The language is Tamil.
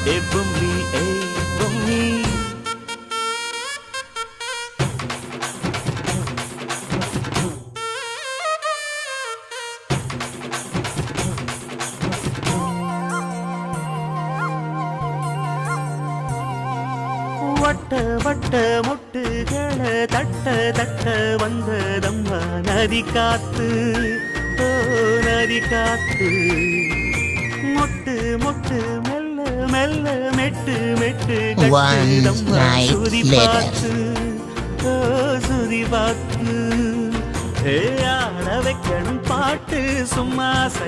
ஏ பொம்மி ஏ பொம்மி வட்ட வட்ட முட்டுகளை தட்ட தட்ட வந்ததம்மா நதி காத்து ஓ நதி காத்து மொட்டு மொட்டு மெல்ல மெல்ல மெட்டு மெட்டு கட்டுதம்மா சுதி பார்த்து ஓ சுதி பார்த்து ஆட வைக்கணும் பாட்டு சும்மா